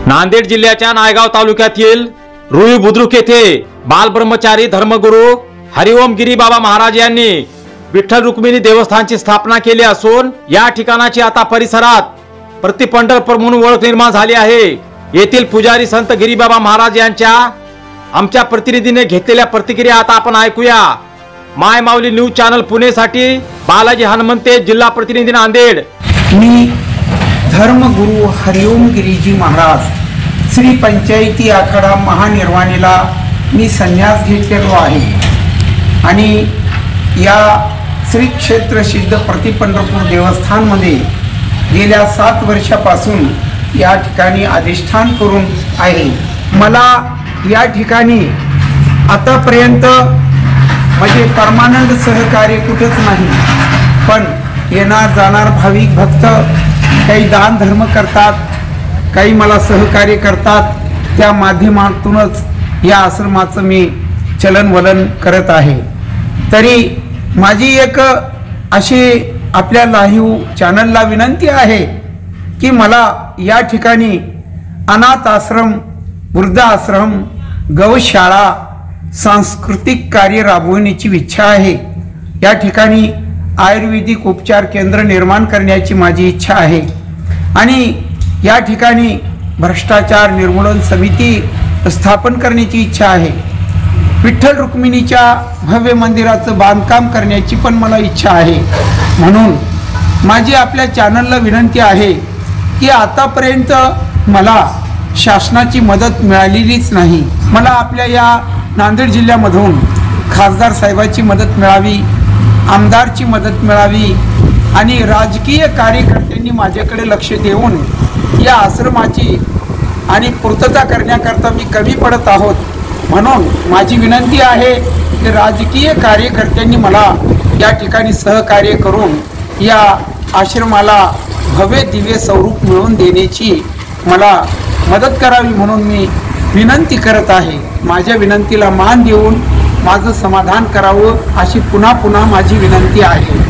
नांदेड जिल्ह्याच्या नायगाव तालुक्यातील रुई बुद्रुक येथे बालब्रह्मचारी धर्मगुरू हरिओम गिरी बाबा महाराज यांनी विठ्ठल रुक्मिणी देवस्थानची स्थापना केली असून या ठिकाणाची आता परिसरात प्रतिपंढरपूर म्हणून ओळख निर्माण झाली आहे। येथील पुजारी संत गिरीबाबा महाराज यांच्या आमच्या प्रतिनिधीने घेतलेल्या प्रतिक्रिया आता आपण ऐकूया। माय माऊली न्यूज चॅनल पुणे साठी बालाजी हनुमंते, जिल्हा प्रतिनिधी नांदेड। मी धर्मगुरू हरिओम गिरीजी महाराज श्री पंचायती आखाडा महानिर्वाणीला मी संन्यास घेतलेलो आहे आणि या श्री क्षेत्र सिद्ध प्रतिपंढरपूर देवस्थानमध्ये गेल्या 7 वर्षापासून या ठिकाणी अधिष्ठान करून आहे। मला या ठिकाणी आतापर्यंत म्हणजे परमानंट सहकार्य कुठेच नाही, पण येणार जाणार भाविक भक्त काही दान धर्म करतात, काही मला सहकार्य करतात। त्या माध्यमातूनच या आश्रमाचं मी चलनवलन करत आहे। तरी माझी एक अशी आपल्या लाईव्ह चॅनलला विनंती आहे की मला या ठिकाणी अनाथ आश्रम, वृद्ध आश्रम, गौशाळा, सांस्कृतिक कार्य राबवण्याची इच्छा आहे। या ठिकाणी आयुर्वेदिक उपचार केंद्र निर्माण करण्याची माझी इच्छा आहे आणि या ठिकाणी भ्रष्टाचार निर्मूलन समिती स्थापन करण्याची इच्छा आहे। विठ्ठल रुक्मिणीच्या भव्य मंदिराचं बांधकाम करण्याची पण मला इच्छा आहे। म्हणून माझी आपल्या चॅनलला विनंती आहे की आतापर्यंत मला शासनाची मदत मिळालेलीच नाही। मला आपल्या या नांदेड जिल्ह्यामधून खासदार साहेबांची मदत मिळावी, आमदारची मदत मिळावी आणि राजकीय कार्यकर्त्यांनी माझ्याकडे लक्ष देऊन या आश्रमाची आणि पूर्तता करण्याकरता मी कमी पडत आहोत। म्हणून माझी विनंती आहे की राजकीय कार्यकर्त्यांनी मला या ठिकाणी सहकार्य करून या आश्रमाला भव्य दिव्य स्वरूप मिळवून देण्याची मला मदत करावी म्हणून मी विनंती करत आहे। माझ्या विनंतीला मान देऊन माझं समाधान करावं अशी पुन्हा पुन्हा माझी विनंती आहे।